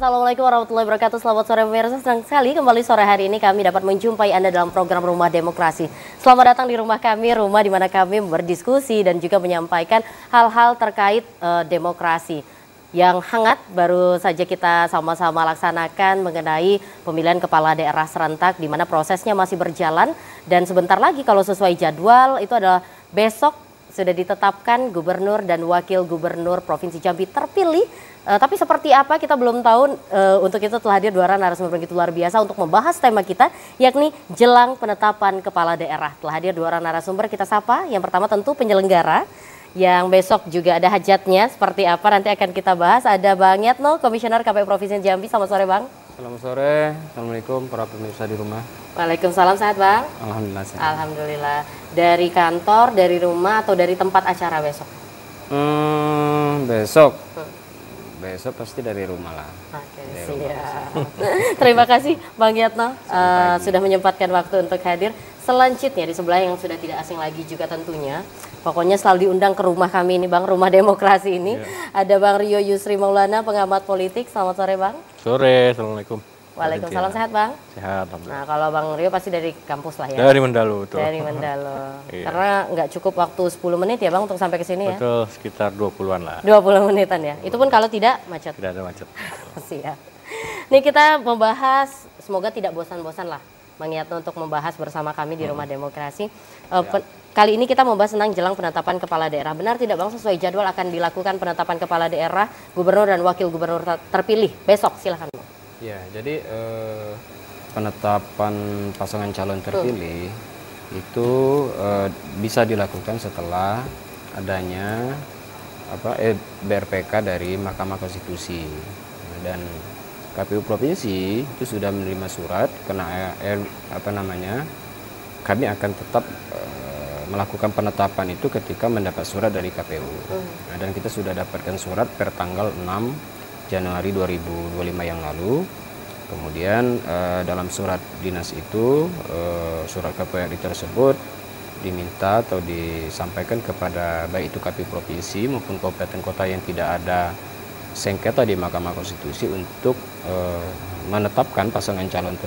Assalamualaikum warahmatullahi wabarakatuh. Selamat sore pemirsa. Senang sekali kembali sore hari ini kami dapat menjumpai Anda dalam program Rumah Demokrasi. Selamat datang di rumah kami, rumah di mana kami berdiskusi dan juga menyampaikan hal-hal terkait demokrasi. Yang hangat baru saja kita sama-sama laksanakan mengenai pemilihan kepala daerah serentak di mana prosesnya masih berjalan dan sebentar lagi kalau sesuai jadwal itu adalah besok sudah ditetapkan gubernur dan wakil gubernur Provinsi Jambi terpilih. Tapi seperti apa kita belum tahu. Untuk itu telah hadir dua narasumber begitu luar biasa untuk membahas tema kita, yakni jelang penetapan kepala daerah. Telah hadir dua narasumber, kita sapa. Yang pertama tentu penyelenggara yang besok juga ada hajatnya seperti apa nanti akan kita bahas. Ada Bang Yatno, Komisioner KPU Provinsi Jambi. Selamat sore Bang. Selamat sore, Assalamualaikum para pemirsa di rumah. Waalaikumsalam, sehat Bang? Alhamdulillah sehat. Alhamdulillah. Dari kantor, dari rumah, atau dari tempat acara besok? Besok pasti dari rumah lah. Oke, siap. Terima kasih Bang Yatno sudah menyempatkan waktu untuk hadir. Selanjutnya di sebelah yang sudah tidak asing lagi juga tentunya. Pokoknya selalu diundang ke rumah kami ini Bang, Rumah Demokrasi ini. Ada Bang Rio Yusri Maulana, pengamat politik. Selamat sore Bang. Sore, Assalamualaikum. Waalaikumsalam, sehat Bang? Sehat, alhamdulillah. Nah kalau Bang Rio pasti dari kampus lah ya? Dari Mendalu, betul. Dari Mendalu. Iya. Karena nggak cukup waktu 10 menit ya Bang untuk sampai ke sini ya? Betul, sekitar 20-an lah. 20 menitan ya? Itu pun kalau tidak macet? Tidak ada macet. Siap. Nih kita membahas, semoga tidak bosan-bosan lah Bang Yatno untuk membahas bersama kami di Rumah Demokrasi. Kali ini kita membahas tentang jelang penetapan kepala daerah. Benar tidak Bang, sesuai jadwal akan dilakukan penetapan kepala daerah, gubernur dan wakil gubernur terpilih besok? Silahkan Bang. Ya, jadi penetapan pasangan calon terpilih itu bisa dilakukan setelah adanya BRPK dari Mahkamah Konstitusi, dan KPU Provinsi itu sudah menerima surat karena kami akan tetap melakukan penetapan itu ketika mendapat surat dari KPU. Nah, dan kita sudah dapatkan surat per tanggal 6 Januari 2025 yang lalu. Kemudian dalam surat dinas itu, surat KPU tersebut diminta atau disampaikan kepada baik itu KPU Provinsi maupun kabupaten kota yang tidak ada sengketa di Mahkamah Konstitusi untuk menetapkan pasangan calon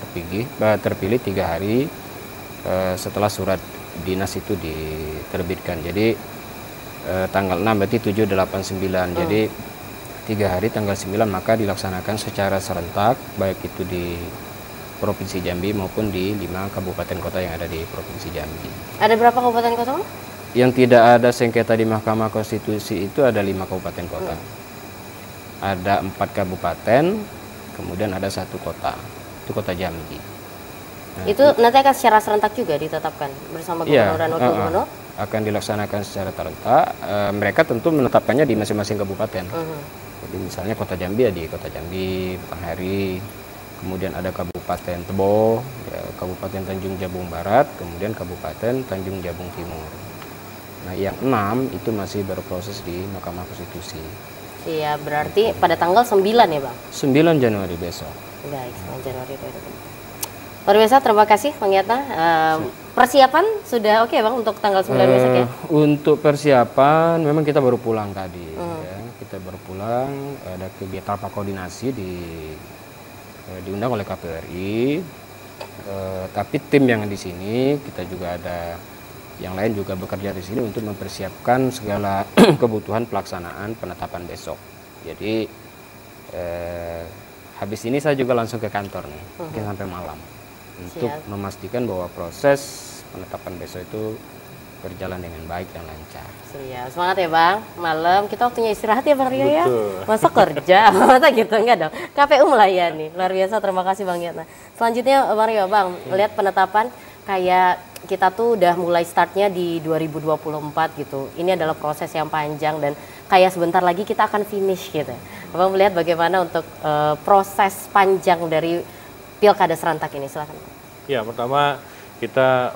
terpilih 3 hari setelah surat dinas itu diterbitkan. Jadi tanggal 6 berarti 7, 8, 9. Jadi 3 hari tanggal 9 maka dilaksanakan secara serentak baik itu di Provinsi Jambi maupun di 5 kabupaten kota yang ada di Provinsi Jambi. Ada berapa kabupaten kota? Yang tidak ada sengketa di Mahkamah Konstitusi itu ada 5 kabupaten kota. Ada 4 kabupaten, kemudian ada 1 kota, itu kota Jambi. Nah, itu nanti akan secara serentak juga ditetapkan bersama gubernur dan wakil gubernur? Akan dilaksanakan secara serentak. Mereka tentu menetapkannya di masing-masing kabupaten. Jadi misalnya kota Jambi ya di kota Jambi, Batanghari, kemudian ada Kabupaten Tebo, ya, Kabupaten Tanjung Jabung Barat, kemudian Kabupaten Tanjung Jabung Timur. Nah yang 6 itu masih berproses di Mahkamah Konstitusi. Iya, berarti pada tanggal 9 ya Bang? 9 Januari besok. Baik, 9 Januari itu. Luar biasa, terima kasih Bang Yatno. Persiapan sudah oke Bang untuk tanggal 9 besok ya? Untuk persiapan memang kita baru pulang tadi. Ya. Kita baru pulang, ada kegiatan koordinasi diundang oleh KPU RI. Tapi tim yang di sini kita juga ada yang lain juga bekerja di sini untuk mempersiapkan segala kebutuhan pelaksanaan penetapan besok. Jadi habis ini saya juga langsung ke kantor nih, mungkin sampai malam untuk memastikan bahwa proses penetapan besok itu berjalan dengan baik dan lancar. Siap, semangat ya Bang. Malam kita waktunya istirahat ya Bang Rio ya. Masa kerja, masa gitu enggak dong. KPU melayani. Luar biasa, terima kasih Bang Yatno. Selanjutnya Bang Rio, Bang, lihat penetapan kayak kita tuh udah mulai startnya di 2024 gitu. Ini adalah proses yang panjang dan kayak sebentar lagi kita akan finish gitu. Abang melihat bagaimana untuk proses panjang dari Pilkada serentak ini, silakan. Ya, pertama kita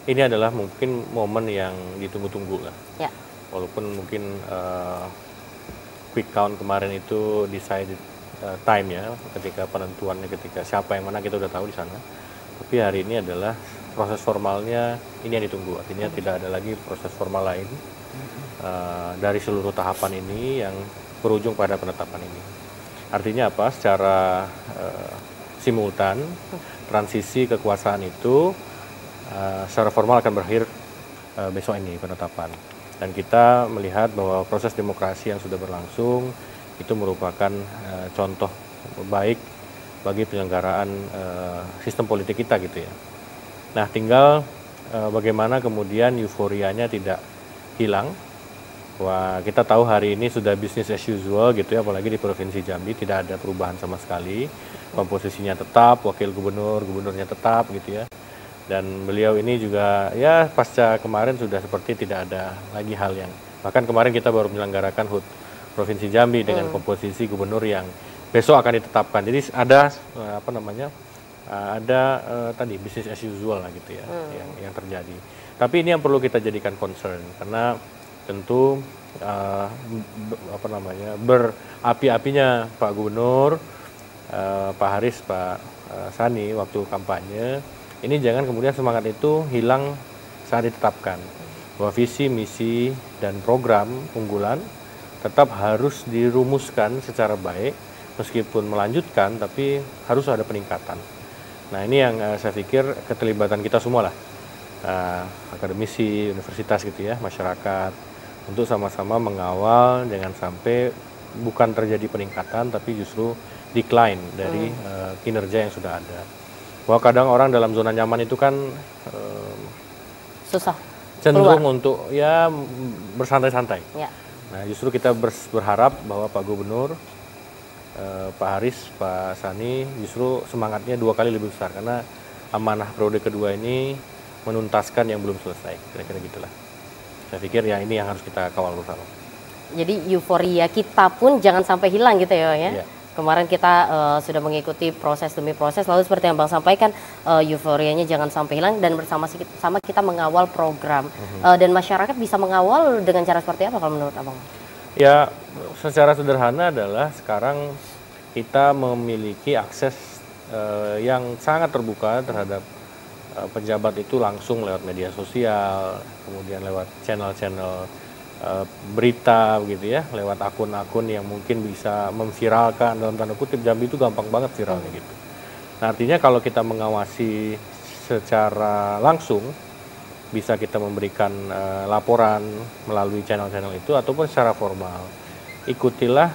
ini adalah mungkin momen yang ditunggu-tunggu lah. Ya. Walaupun mungkin quick count kemarin itu decided time ya, ketika penentuannya, ketika siapa yang mana kita udah tahu di sana. Tapi hari ini adalah proses formalnya ini yang ditunggu. Artinya tidak ada lagi proses formal lain dari seluruh tahapan ini yang berujung pada penetapan ini. Artinya apa? Secara simultan, transisi kekuasaan itu secara formal akan berakhir besok ini penetapan. Dan kita melihat bahwa proses demokrasi yang sudah berlangsung itu merupakan contoh baik bagi penyelenggaraan sistem politik kita gitu ya. Nah, tinggal bagaimana kemudian euforianya tidak hilang. Wah, kita tahu hari ini sudah business as usual gitu ya, apalagi di Provinsi Jambi tidak ada perubahan sama sekali. Komposisinya tetap, wakil gubernurnya tetap gitu ya. Dan beliau ini juga ya pasca kemarin sudah seperti tidak ada lagi hal yang, bahkan kemarin kita baru menyelenggarakan HUT Provinsi Jambi dengan komposisi gubernur yang besok akan ditetapkan. Jadi ada tadi business as usual lah gitu ya yang terjadi. Tapi ini yang perlu kita jadikan concern karena tentu berapi-apinya Pak Gubernur, Pak Haris, Pak Sani waktu kampanye, ini jangan kemudian semangat itu hilang saat ditetapkan. Bahwa visi, misi, dan program unggulan tetap harus dirumuskan secara baik, meskipun melanjutkan, tapi harus ada peningkatan. Nah, ini yang saya pikir keterlibatan kita semua lah, akademisi, universitas gitu ya, masyarakat, untuk sama-sama mengawal jangan sampai bukan terjadi peningkatan, tapi justru decline dari kinerja yang sudah ada. Bahwa kadang orang dalam zona nyaman itu kan susah, cenderung untuk ya bersantai-santai. Ya. Nah, justru kita berharap bahwa Pak Gubernur, Pak Haris, Pak Sani justru semangatnya 2 kali lebih besar karena amanah periode kedua ini menuntaskan yang belum selesai, kira-kira gitulah. Saya pikir ya ini yang harus kita kawal bersama. Jadi euforia kita pun jangan sampai hilang gitu ya, ya. Kemarin kita sudah mengikuti proses demi proses, lalu seperti yang Bang sampaikan, euforianya jangan sampai hilang dan bersama-sama kita mengawal program. Dan masyarakat bisa mengawal dengan cara seperti apa kalau menurut Abang? Ya, secara sederhana adalah sekarang kita memiliki akses yang sangat terbuka terhadap pejabat itu langsung lewat media sosial, kemudian lewat channel-channel berita begitu ya, lewat akun-akun yang mungkin bisa memviralkan, dalam tanda kutip Jambi itu gampang banget viralnya gitu. Nah, artinya kalau kita mengawasi secara langsung, bisa kita memberikan laporan melalui channel-channel itu ataupun secara formal. Ikutilah,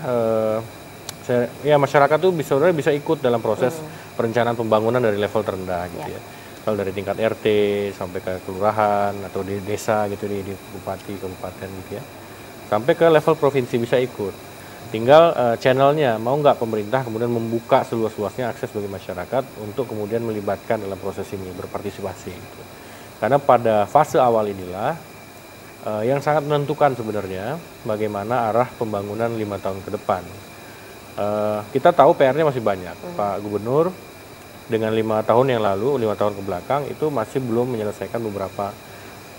ya masyarakat tuh bisa ikut dalam proses perencanaan pembangunan dari level terendah gitu ya. Kalau dari tingkat RT sampai ke kelurahan atau di desa gitu, di bupati, kabupaten gitu ya, sampai ke level provinsi bisa ikut. Tinggal channelnya mau nggak pemerintah kemudian membuka seluas-luasnya akses bagi masyarakat untuk kemudian melibatkan dalam proses ini, berpartisipasi gitu. Karena pada fase awal inilah yang sangat menentukan sebenarnya bagaimana arah pembangunan 5 tahun ke depan. Kita tahu PR-nya masih banyak. Pak Gubernur dengan 5 tahun yang lalu, 5 tahun ke belakang itu masih belum menyelesaikan beberapa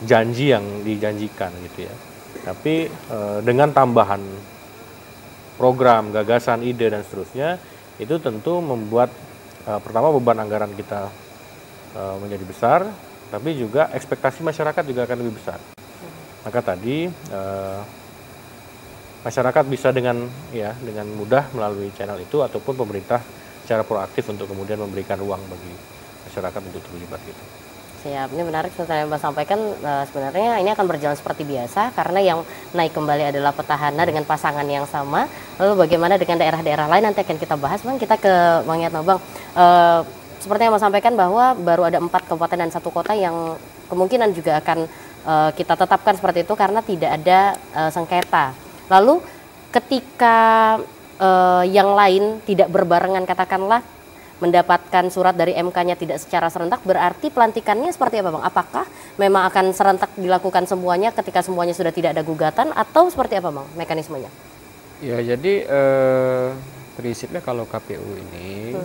janji yang dijanjikan gitu ya. Tapi dengan tambahan program, gagasan, ide dan seterusnya, itu tentu membuat pertama beban anggaran kita menjadi besar, tapi juga ekspektasi masyarakat juga akan lebih besar. Maka tadi masyarakat bisa dengan mudah melalui channel itu ataupun pemerintah secara proaktif untuk kemudian memberikan ruang bagi masyarakat untuk terlibat gitu. Siap, ini menarik seperti yang Mbak sampaikan, sebenarnya ini akan berjalan seperti biasa karena yang naik kembali adalah petahana dengan pasangan yang sama. Lalu bagaimana dengan daerah-daerah lain nanti akan kita bahas, Bang. Kita ke Bang Yatno, Bang. Seperti yang Mbak sampaikan bahwa baru ada 4 kabupaten dan 1 kota yang kemungkinan juga akan kita tetapkan seperti itu karena tidak ada sengketa. Lalu ketika yang lain tidak berbarengan katakanlah mendapatkan surat dari MK-nya tidak secara serentak, berarti pelantikannya seperti apa, Bang? Apakah memang akan serentak dilakukan semuanya ketika semuanya sudah tidak ada gugatan atau seperti apa, Bang, mekanismenya? Ya, jadi prinsipnya kalau KPU ini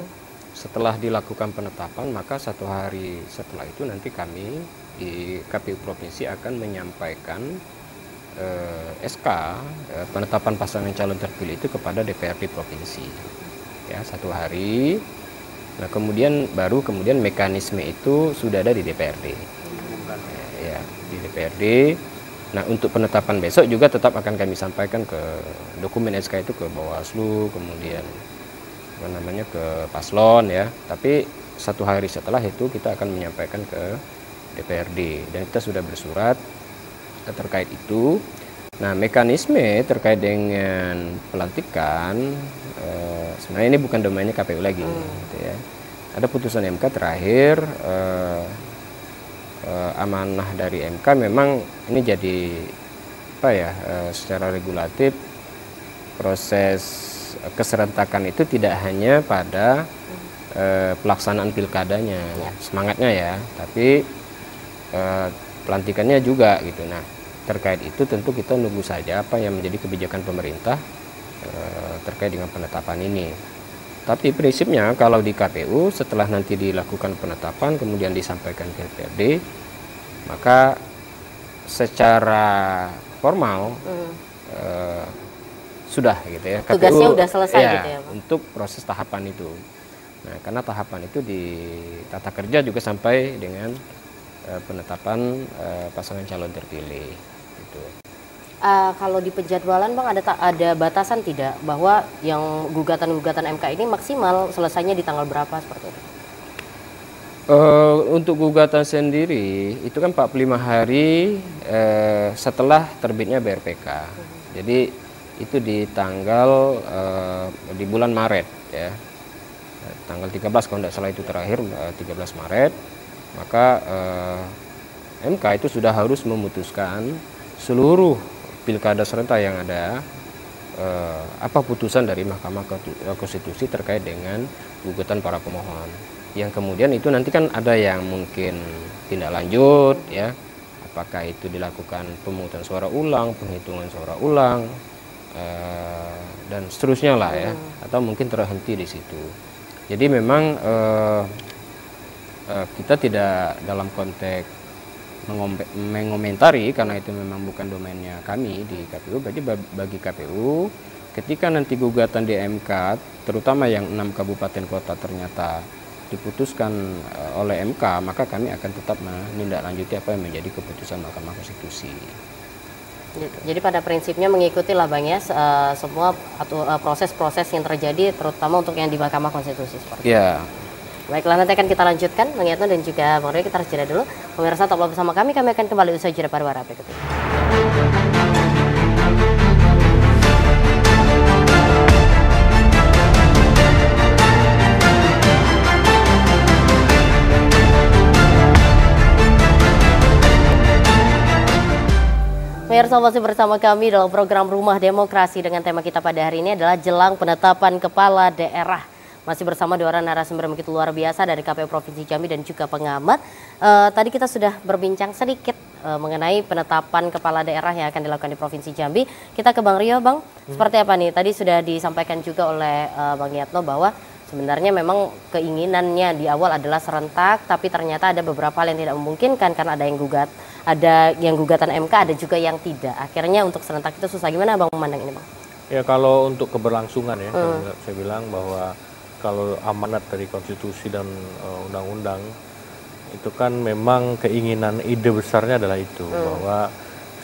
setelah dilakukan penetapan, maka 1 hari setelah itu nanti kami di KPU Provinsi akan menyampaikan SK penetapan pasangan calon terpilih itu kepada DPRD Provinsi. Ya, 1 hari. Nah, kemudian mekanisme itu sudah ada di DPRD. Ya, di DPRD. Nah, untuk penetapan besok juga tetap akan kami sampaikan ke dokumen SK itu ke Bawaslu, kemudian namanya ke paslon ya. Tapi 1 hari setelah itu kita akan menyampaikan ke DPRD dan kita sudah bersurat terkait itu. Nah, mekanisme terkait dengan pelantikan sebenarnya ini bukan domainnya KPU lagi gitu ya. Ada putusan MK terakhir, amanah dari MK memang ini jadi apa ya, secara regulatif proses keserentakan itu tidak hanya pada pelaksanaan pilkadanya, semangatnya ya, tapi pelantikannya juga gitu. Nah, terkait itu tentu kita nunggu saja apa yang menjadi kebijakan pemerintah terkait dengan penetapan ini. Tapi prinsipnya kalau di KPU setelah nanti dilakukan penetapan kemudian disampaikan ke DPRD, maka secara formal sudah gitu ya. Tugasnya KPU udah selesai ya, gitu ya, Pak? untuk proses tahapan itu. Nah, karena tahapan itu di tata kerja juga sampai dengan penetapan pasangan calon terpilih. Gitu. Kalau di penjadwalan Bang ada batasan tidak bahwa yang gugatan-gugatan MK ini maksimal selesainya di tanggal berapa seperti itu? Untuk gugatan sendiri itu kan 45 hari setelah terbitnya BRPK. Jadi itu di tanggal di bulan Maret ya. Tanggal 13 kalau tidak salah itu terakhir 13 Maret. Maka MK itu sudah harus memutuskan seluruh pilkada serentak yang ada apa putusan dari Mahkamah Konstitusi terkait dengan gugatan para pemohon. Yang kemudian itu nanti kan ada yang mungkin tindak lanjut ya, apakah itu dilakukan pemungutan suara ulang, penghitungan suara ulang dan seterusnya lah ya, atau mungkin terhenti di situ. Jadi memang kita tidak dalam konteks mengomentari karena itu memang bukan domainnya kami di KPU. Berarti bagi KPU ketika nanti gugatan di MK terutama yang 6 kabupaten kota ternyata diputuskan oleh MK, maka kami akan tetap menindaklanjuti apa yang menjadi keputusan Mahkamah Konstitusi. Jadi pada prinsipnya mengikuti lah Bang ya semua proses-proses yang terjadi terutama untuk yang di Mahkamah Konstitusi seperti itu. Ya. Baiklah, nanti akan kita lanjutkan Bang Yatno dan juga Bang Roy, kita harus jeda dulu. Pemirsa tetaplah bersama kami akan kembali usai jeda pariwara berikut ini. Pemirsa masih bersama kami dalam program Rumah Demokrasi dengan tema kita pada hari ini adalah jelang penetapan kepala daerah. Masih bersama dua orang narasumber yang begitu luar biasa dari KPU Provinsi Jambi dan juga pengamat. Tadi kita sudah berbincang sedikit mengenai penetapan kepala daerah yang akan dilakukan di Provinsi Jambi. Kita ke Bang Rio, Bang. Seperti apa nih? Tadi sudah disampaikan juga oleh Bang Yatno bahwa sebenarnya memang keinginannya di awal adalah serentak, tapi ternyata ada beberapa hal yang tidak memungkinkan karena ada yang gugatan MK, ada juga yang tidak. Akhirnya untuk serentak itu susah. Gimana Bang memandang ini, Bang? Ya kalau untuk keberlangsungan ya, saya bilang bahwa kalau amanat dari konstitusi dan undang-undang itu kan memang keinginan ide besarnya adalah itu, bahwa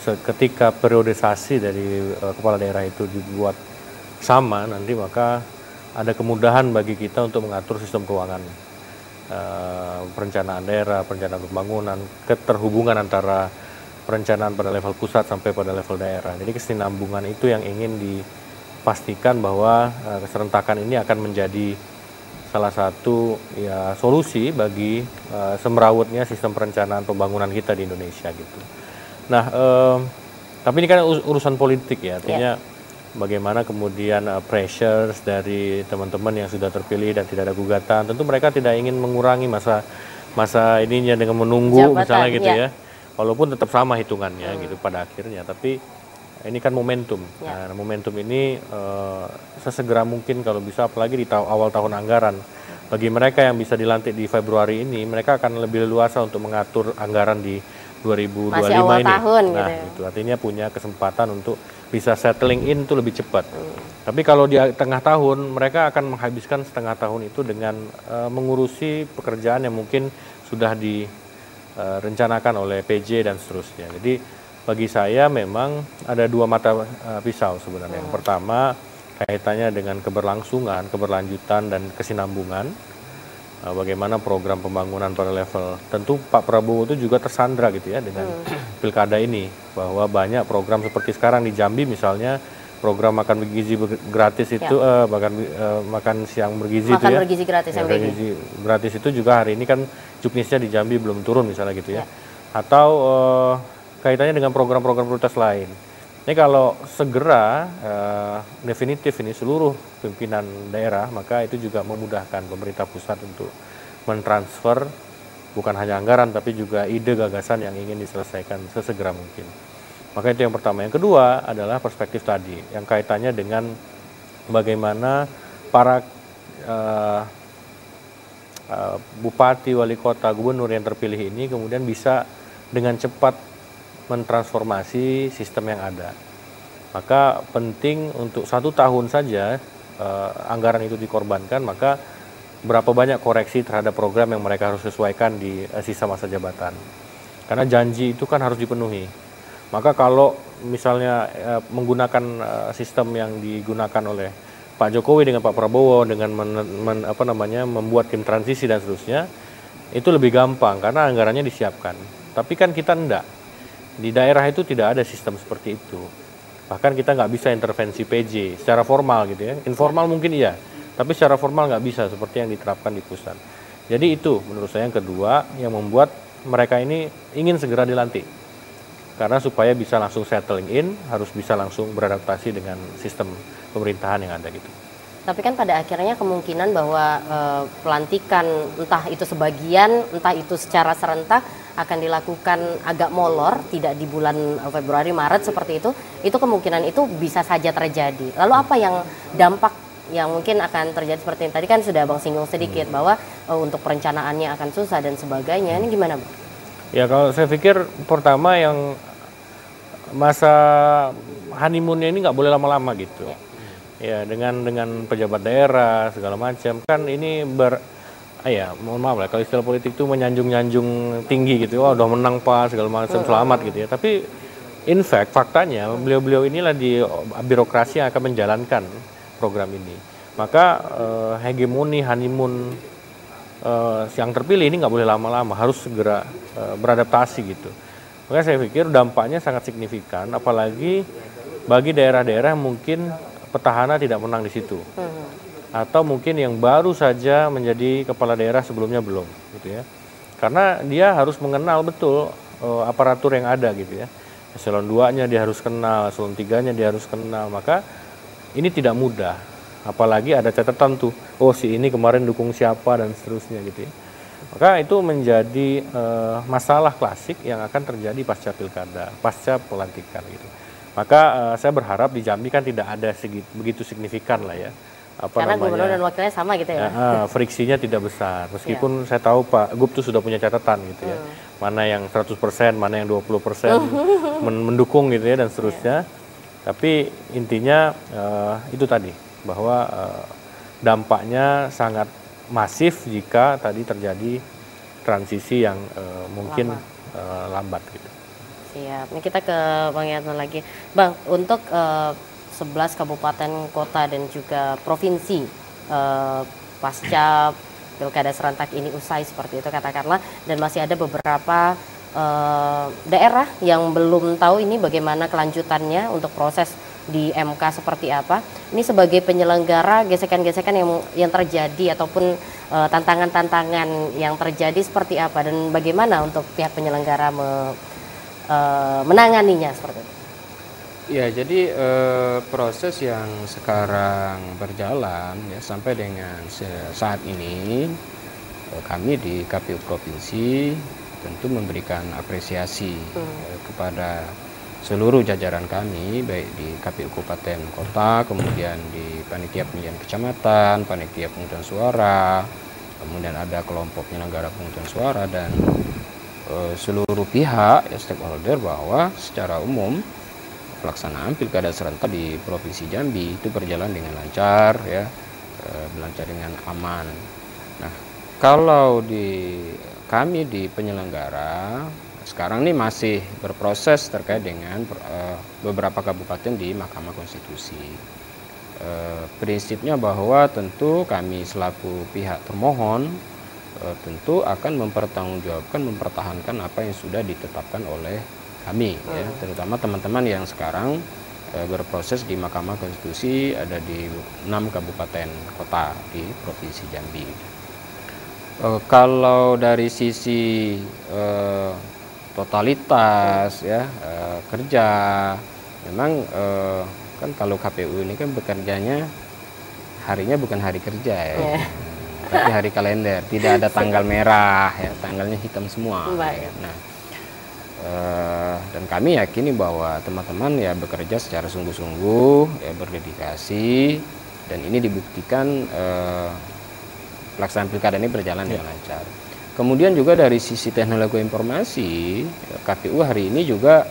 ketika periodisasi dari kepala daerah itu dibuat sama nanti, maka ada kemudahan bagi kita untuk mengatur sistem keuangan, perencanaan daerah, perencanaan pembangunan, keterhubungan antara perencanaan pada level pusat sampai pada level daerah. Jadi kesinambungan itu yang ingin dipastikan bahwa keserentakan ini akan menjadi salah satu ya solusi bagi semrawutnya sistem perencanaan pembangunan kita di Indonesia gitu. Nah, tapi ini kan urusan politik ya, artinya bagaimana kemudian pressures dari teman-teman yang sudah terpilih dan tidak ada gugatan, tentu mereka tidak ingin mengurangi masa ininya dengan menunggu jabatan, misalnya gitu ya, walaupun tetap sama hitungannya gitu pada akhirnya, tapi ini kan momentum. Nah, momentum ini sesegera mungkin kalau bisa, apalagi di awal tahun anggaran. Bagi mereka yang bisa dilantik di Februari ini, mereka akan lebih leluasa untuk mengatur anggaran di 2025 masih awal ini. Tahun, nah, gitu. itu artinya punya kesempatan untuk bisa settling in itu lebih cepat. Tapi kalau di tengah tahun, mereka akan menghabiskan setengah tahun itu dengan mengurusi pekerjaan yang mungkin sudah direncanakan oleh PJ dan seterusnya. Jadi bagi saya memang ada dua mata pisau sebenarnya. Yang pertama, kaitannya dengan keberlangsungan, keberlanjutan, dan kesinambungan. Bagaimana program pembangunan pada level, tentu Pak Prabowo itu juga tersandra gitu ya dengan pilkada ini, bahwa banyak program seperti sekarang di Jambi misalnya, program makan bergizi gratis itu makan siang bergizi makan itu ya, bergizi gratis bergizi gratis itu juga hari ini kan juknisnya di Jambi belum turun misalnya gitu ya, atau kaitannya dengan program-program prioritas lain. Ini kalau segera definitif ini seluruh pimpinan daerah, maka itu juga memudahkan pemerintah pusat untuk mentransfer bukan hanya anggaran tapi juga ide gagasan yang ingin diselesaikan sesegera mungkin. Maka itu yang pertama. Yang kedua adalah perspektif tadi yang kaitannya dengan bagaimana para bupati, wali kota, gubernur yang terpilih ini kemudian bisa dengan cepat mentransformasi sistem yang ada. Maka penting untuk 1 tahun saja anggaran itu dikorbankan, maka berapa banyak koreksi terhadap program yang mereka harus sesuaikan di sisa masa jabatan. Karena janji itu kan harus dipenuhi. Maka kalau misalnya menggunakan sistem yang digunakan oleh Pak Jokowi dengan Pak Prabowo dengan membuat tim transisi dan seterusnya, itu lebih gampang karena anggarannya disiapkan. Tapi kan kita enggak. Di daerah itu tidak ada sistem seperti itu. Bahkan kita nggak bisa intervensi PJ secara formal gitu ya. Informal mungkin iya, tapi secara formal nggak bisa seperti yang diterapkan di pusat. Jadi itu menurut saya yang kedua yang membuat mereka ini ingin segera dilantik. Karena supaya bisa langsung settling in, harus bisa langsung beradaptasi dengan sistem pemerintahan yang ada gitu. Tapi kan pada akhirnya kemungkinan bahwa pelantikan entah itu sebagian, entah itu secara serentak akan dilakukan agak molor, tidak di bulan Februari, Maret seperti itu kemungkinan itu bisa saja terjadi. Lalu apa yang dampak yang mungkin akan terjadi seperti yang tadi kan sudah Bang singgung sedikit bahwa untuk perencanaannya akan susah dan sebagainya. Ini gimana Bang? Ya kalau saya pikir pertama yang masa honeymoonnya ini nggak boleh lama-lama gitu. Ya dengan pejabat daerah segala macam kan ini mohon maaf lah kalau istilah politik itu menyanjung-nyanjung tinggi gitu, udah menang Pak segala macam selamat gitu ya. Tapi in fact faktanya beliau-beliau inilah di birokrasi yang akan menjalankan program ini. Maka hegemoni honeymoon yang terpilih ini nggak boleh lama-lama, harus segera beradaptasi gitu. Maka saya pikir dampaknya sangat signifikan, apalagi bagi daerah-daerah yang mungkin petahana tidak menang di situ. Atau mungkin yang baru saja menjadi kepala daerah sebelumnya belum gitu ya. Karena dia harus mengenal betul aparatur yang ada gitu ya. Eselon 2-nya dia harus kenal, eselon 3-nya dia harus kenal. Maka ini tidak mudah. Apalagi ada catatan tuh, oh si ini kemarin dukung siapa dan seterusnya gitu ya. Maka itu menjadi masalah klasik yang akan terjadi pasca pilkada, pasca pelantikan gitu. Maka saya berharap di Jambi kan tidak ada begitu signifikan lah ya. Karena gubernur dan wakilnya sama gitu ya. Friksinya tidak besar. Meskipun saya tahu Pak Gub tuh sudah punya catatan gitu ya. Mana yang 100%, mana yang 20% mendukung gitu ya dan seterusnya. Tapi intinya itu tadi bahwa dampaknya sangat masif jika tadi terjadi transisi yang mungkin lambat gitu. Siap. Ini kita ke Bang Yatno lagi. Bang, untuk 11 kabupaten kota dan juga provinsi pasca pilkada serentak ini usai seperti itu katakanlah, dan masih ada beberapa daerah yang belum tahu ini bagaimana kelanjutannya untuk proses di MK seperti apa. Ini sebagai penyelenggara gesekan-gesekan yang terjadi ataupun tantangan-tantangan yang terjadi seperti apa dan bagaimana untuk pihak penyelenggara menanganinya seperti itu. Ya, jadi proses yang sekarang berjalan ya sampai dengan saat ini kami di KPU Provinsi tentu memberikan apresiasi kepada seluruh jajaran kami, baik di KPU Kabupaten Kota, kemudian di Panitia Pemilihan Kecamatan, Panitia Pemungutan Suara, kemudian ada kelompok penyelenggara pemungutan suara dan seluruh pihak ya stakeholder bahwa secara umum pelaksanaan pilkada serentak di Provinsi Jambi itu berjalan dengan lancar ya, lancar dengan aman. Nah, kalau kami di penyelenggara sekarang ini masih berproses terkait dengan beberapa kabupaten di Mahkamah Konstitusi. prinsipnya bahwa tentu kami selaku pihak termohon tentu akan mempertanggungjawabkan, mempertahankan apa yang sudah ditetapkan oleh kami, ya, terutama teman-teman yang sekarang berproses di Mahkamah Konstitusi ada di 6 kabupaten kota di Provinsi Jambi. Kalau dari sisi totalitas ya kerja, memang kan kalau KPU ini kan bekerjanya harinya bukan hari kerja ya, tapi hari kalender, tidak ada tanggal merah ya, tanggalnya hitam semua. Ya. Nah, dan kami yakini bahwa teman-teman ya bekerja secara sungguh-sungguh, ya berdedikasi, dan ini dibuktikan pelaksanaan pilkada ini berjalan dengan lancar. Kemudian juga dari sisi teknologi informasi, KPU hari ini juga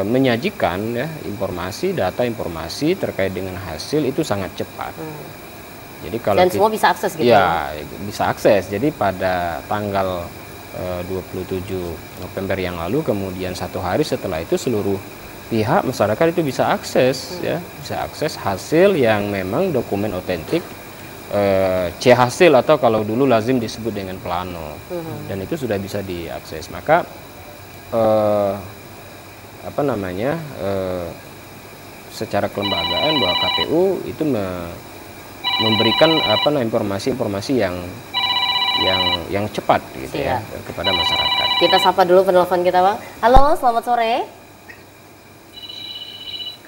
menyajikan ya informasi, data informasi terkait dengan hasil itu sangat cepat. Jadi kalau dan semua bisa akses gitu ya, bisa akses. Jadi pada tanggal 27 November yang lalu, kemudian 1 hari setelah itu seluruh pihak masyarakat itu bisa akses ya, bisa akses hasil yang memang dokumen otentik, C hasil atau kalau dulu lazim disebut dengan plano, dan itu sudah bisa diakses. Maka secara kelembagaan bahwa KPU itu memberikan informasi-informasi yang cepat gitu ya kepada masyarakat. Kita sapa dulu penelpon kita, Bang. Halo, selamat sore.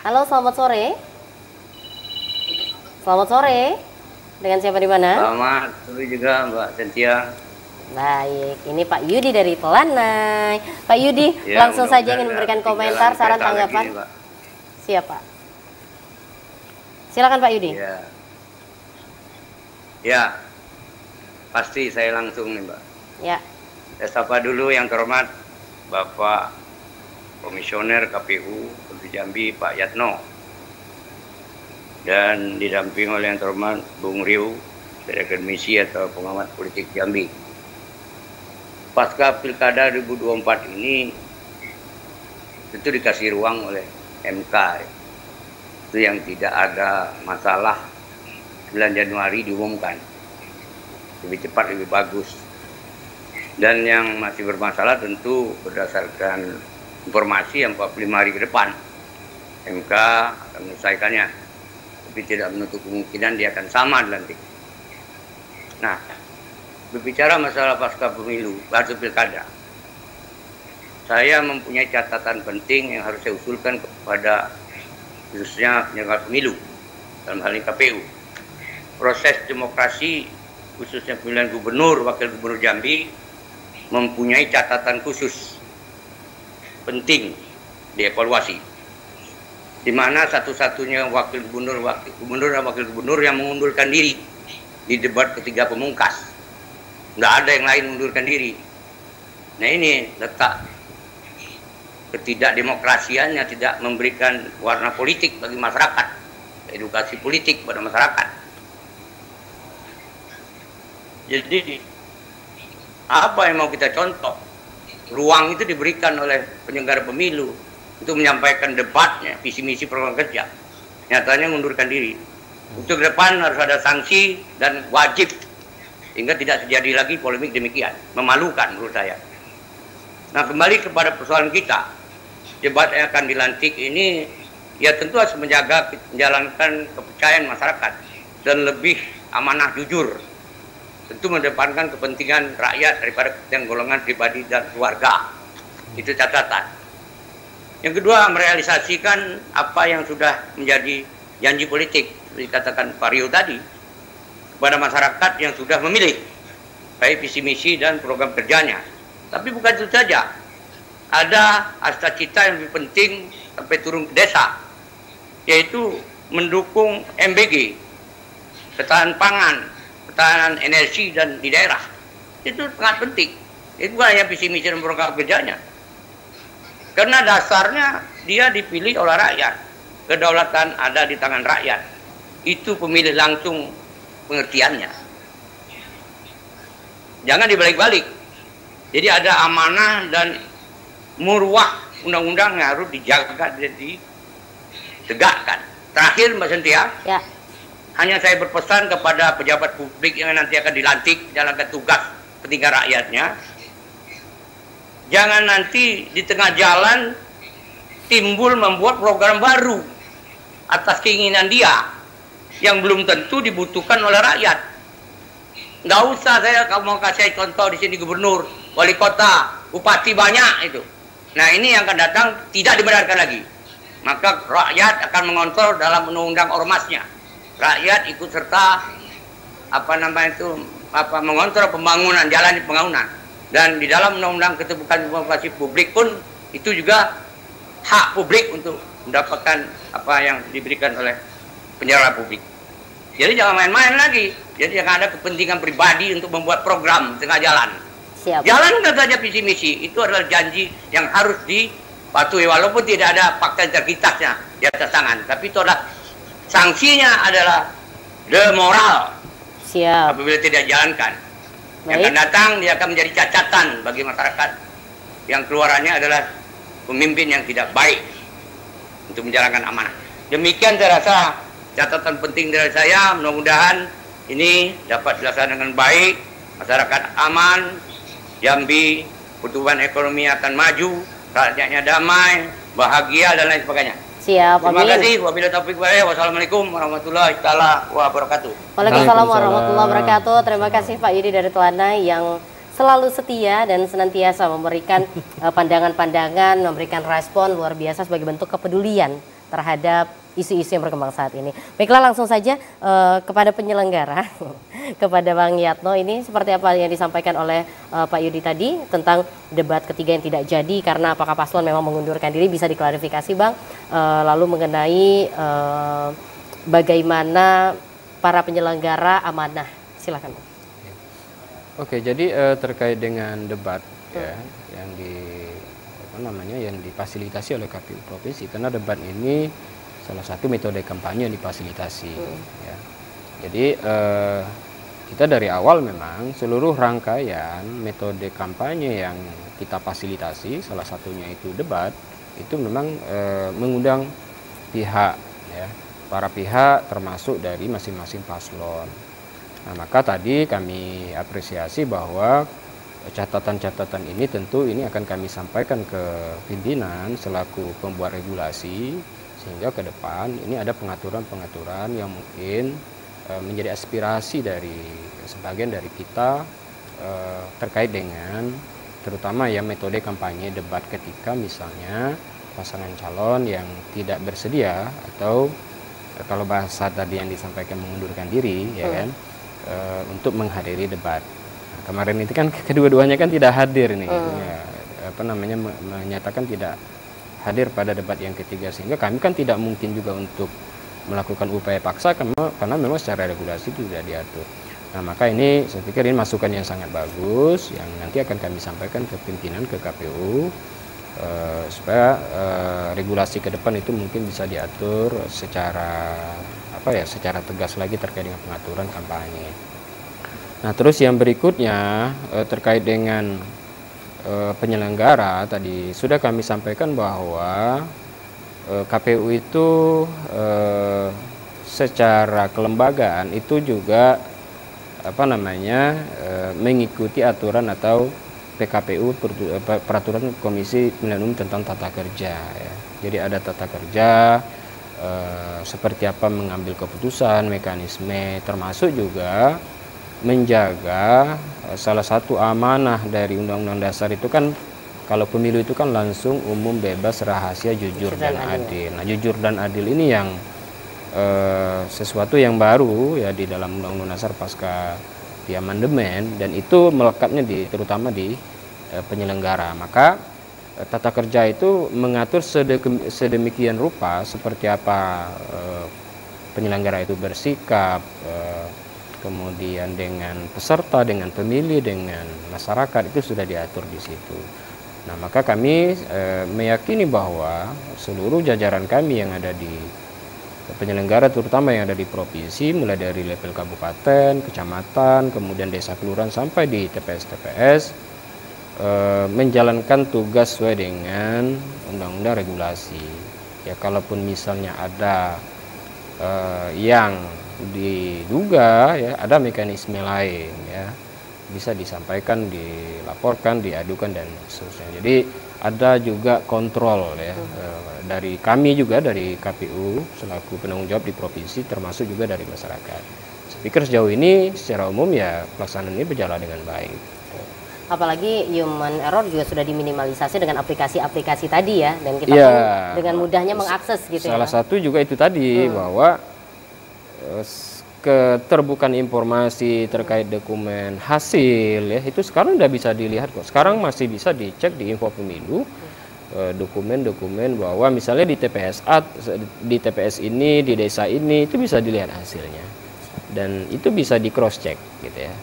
Halo, selamat sore. Selamat sore. Dengan siapa di mana? Selamat sore juga Mbak Cynthia. Baik, ini Pak Yudi dari Telanai. Pak Yudi, ya, langsung saja ingin memberikan komentar, saran, tanggapan. Siap, Pak. Silakan Pak Yudi. Ya, pasti saya langsung nih Mbak. Ya. Saya sapa dulu yang terhormat Bapak Komisioner KPU Provinsi Jambi Pak Yatno, dan didampingi oleh yang terhormat Bung Riu dari Akademisi atau Pengamat Politik Jambi. Pasca Pilkada 2024 ini tentu dikasih ruang oleh MK, itu yang tidak ada masalah 9 Januari diumumkan, lebih cepat lebih bagus. Dan yang masih bermasalah tentu berdasarkan informasi yang 45 hari ke depan MK akan menyelesaikannya, tapi tidak menutup kemungkinan dia akan sama nanti. Nah, berbicara masalah pasca pemilu, pasca pilkada, saya mempunyai catatan penting yang harus saya usulkan kepada khususnya penyelenggara pemilu, dalam hal ini KPU. Proses demokrasi, khususnya pemilihan gubernur, wakil gubernur Jambi, mempunyai catatan khusus penting dievaluasi, di mana satu-satunya wakil gubernur dan wakil gubernur yang mengundurkan diri di debat ketiga pemungkas. Nggak ada yang lain mengundurkan diri. Nah, ini letak ketidakdemokrasiannya, tidak memberikan warna politik bagi masyarakat, edukasi politik pada masyarakat. Jadi apa yang mau kita contoh? Ruang itu diberikan oleh penyelenggara pemilu untuk menyampaikan debatnya, visi misi program kerja. Nyatanya mengundurkan diri. Untuk ke depan harus ada sanksi dan wajib, sehingga tidak terjadi lagi polemik demikian. Memalukan menurut saya. Nah, kembali kepada persoalan kita, debat yang akan dilantik ini ya tentu harus menjalankan kepercayaan masyarakat dan lebih amanah jujur. Tentu mendepankan kepentingan rakyat daripada kepentingan golongan pribadi dan keluarga. Itu catatan. Yang kedua, merealisasikan apa yang sudah menjadi janji politik, seperti dikatakan Pak Rio tadi, kepada masyarakat yang sudah memilih, baik visi misi dan program kerjanya. Tapi bukan itu saja, ada cita-cita yang lebih penting sampai turun ke desa, yaitu mendukung MBG, ketahanan pangan, ketahanan energi dan di daerah. Itu sangat penting. Itu bukan hanya visi misi dan program kerjanya, karena dasarnya dia dipilih oleh rakyat, kedaulatan ada di tangan rakyat. Itu pemilih langsung pengertiannya. Jangan dibalik-balik. Jadi ada amanah dan murwah undang-undang yang harus dijaga dan ditegakkan. Terakhir Mbak Cynthia, Ya. hanya saya berpesan kepada pejabat publik yang nanti akan dilantik menjalankan tugas kepentingan rakyatnya, jangan nanti di tengah jalan timbul membuat program baru atas keinginan dia yang belum tentu dibutuhkan oleh rakyat. Nggak usah saya mau kasih contoh di sini gubernur, wali kota, bupati banyak itu. Nah ini yang akan datang tidak dibenarkan lagi. Maka rakyat akan mengontrol dalam undang-undang ormasnya. Rakyat ikut serta mengontrol pembangunan, jalan di pembangunan. Dan di dalam undang-undang keterbukaan informasi publik pun itu juga hak publik untuk mendapatkan apa yang diberikan oleh penyelenggara publik. Jadi jangan main-main lagi. Jadi jangan ada kepentingan pribadi untuk membuat program di tengah jalan. Siap. Jalankan saja visi misi. Itu adalah janji yang harus dipatuhi walaupun tidak ada fakta integritasnya di atas tangan. Tapi itu adalah sanksinya adalah demoral. Siap. Apabila tidak dijalankan. Yang akan datang dia akan menjadi cacatan bagi masyarakat. Yang keluarannya adalah pemimpin yang tidak baik untuk menjalankan amanah. Demikian saya rasa catatan penting dari saya. Mudah-mudahan ini dapat dilaksanakan dengan baik, masyarakat aman, Jambi pertumbuhan ekonomi akan maju, rakyatnya damai, bahagia dan lain sebagainya. Siap, Terima amin. kasih. Wabillahi taufiq wal hidayah. Wassalamualaikum warahmatullahi taala wabarakatuh. Waalaikumsalam warahmatullahi wabarakatuh. Terima kasih Pak Yudi dari Telana yang selalu setia dan senantiasa memberikan pandangan-pandangan, memberikan respon luar biasa sebagai bentuk kepedulian terhadap isu-isu yang berkembang saat ini. Baiklah, langsung saja kepada penyelenggara, kepada Bang Yatno, ini seperti apa yang disampaikan oleh Pak Yudi tadi tentang debat ketiga yang tidak jadi karena apakah paslon memang mengundurkan diri, bisa diklarifikasi Bang. Lalu mengenai bagaimana para penyelenggara amanah, silakan Bang. Oke, jadi terkait dengan debat ya yang difasilitasi oleh KPU provinsi, karena debat ini salah satu metode kampanye yang difasilitasi. Ya. Jadi kita dari awal memang seluruh rangkaian metode kampanye yang kita fasilitasi, salah satunya itu debat, itu memang mengundang pihak, ya, para pihak termasuk dari masing-masing paslon. Nah, maka tadi kami apresiasi bahwa catatan-catatan ini tentu ini akan kami sampaikan ke pimpinan selaku pembuat regulasi, sehingga ke depan ini ada pengaturan-pengaturan yang mungkin menjadi aspirasi dari sebagian dari kita terkait dengan terutama ya metode kampanye debat ketika misalnya pasangan calon yang tidak bersedia atau kalau bahasa tadi yang disampaikan mengundurkan diri ya kan untuk menghadiri debat. Nah, kemarin itu kan kedua-duanya kan tidak hadir nih, menyatakan tidak hadir pada debat yang ketiga, sehingga kami kan tidak mungkin juga untuk melakukan upaya paksa karena memang secara regulasi itu tidak diatur. Nah, maka ini saya pikir ini masukan yang sangat bagus yang nanti akan kami sampaikan ke pimpinan, ke KPU supaya regulasi ke depan itu mungkin bisa diatur secara secara tegas lagi terkait dengan pengaturan kampanye. Nah, terus yang berikutnya terkait dengan penyelenggara, tadi sudah kami sampaikan bahwa KPU itu secara kelembagaan itu juga mengikuti aturan atau PKPU, peraturan Komisi Pemilihan Umum tentang tata kerja ya. Jadi ada tata kerja seperti apa mengambil keputusan, mekanisme, termasuk juga menjaga salah satu amanah dari Undang-Undang Dasar itu kan kalau pemilu itu kan langsung, umum, bebas, rahasia, jujur dan adil. Nah, jujur dan adil ini yang sesuatu yang baru ya di dalam Undang-Undang Dasar pasca di amandemen, dan itu melekatnya terutama di penyelenggara. Maka tata kerja itu mengatur sedemikian rupa seperti apa penyelenggara itu bersikap, kemudian dengan peserta, dengan pemilih, dengan masyarakat, itu sudah diatur di situ. Nah, maka kami meyakini bahwa seluruh jajaran kami yang ada di penyelenggara, terutama yang ada di provinsi, mulai dari level kabupaten, kecamatan, kemudian desa kelurahan sampai di TPS-TPS, menjalankan tugas sesuai dengan undang-undang regulasi. Ya, kalaupun misalnya ada yang diduga ya ada mekanisme lain ya bisa disampaikan, dilaporkan, diadukan dan seterusnya. Jadi ada juga kontrol ya dari kami juga dari KPU selaku penanggung jawab di provinsi termasuk juga dari masyarakat. Saya pikir sejauh ini secara umum ya pelaksanaan ini berjalan dengan baik. Apalagi human error juga sudah diminimalisasi dengan aplikasi-aplikasi tadi ya, dan kita ya, pun dengan mudahnya mengakses gitu. Salah satu juga itu tadi bahwa keterbukaan informasi terkait dokumen hasil ya itu sekarang udah bisa dilihat kok. Sekarang masih bisa dicek di Info Pemilu dokumen-dokumen bahwa misalnya di TPS ini di desa ini itu bisa dilihat hasilnya dan itu bisa di cross check gitu ya.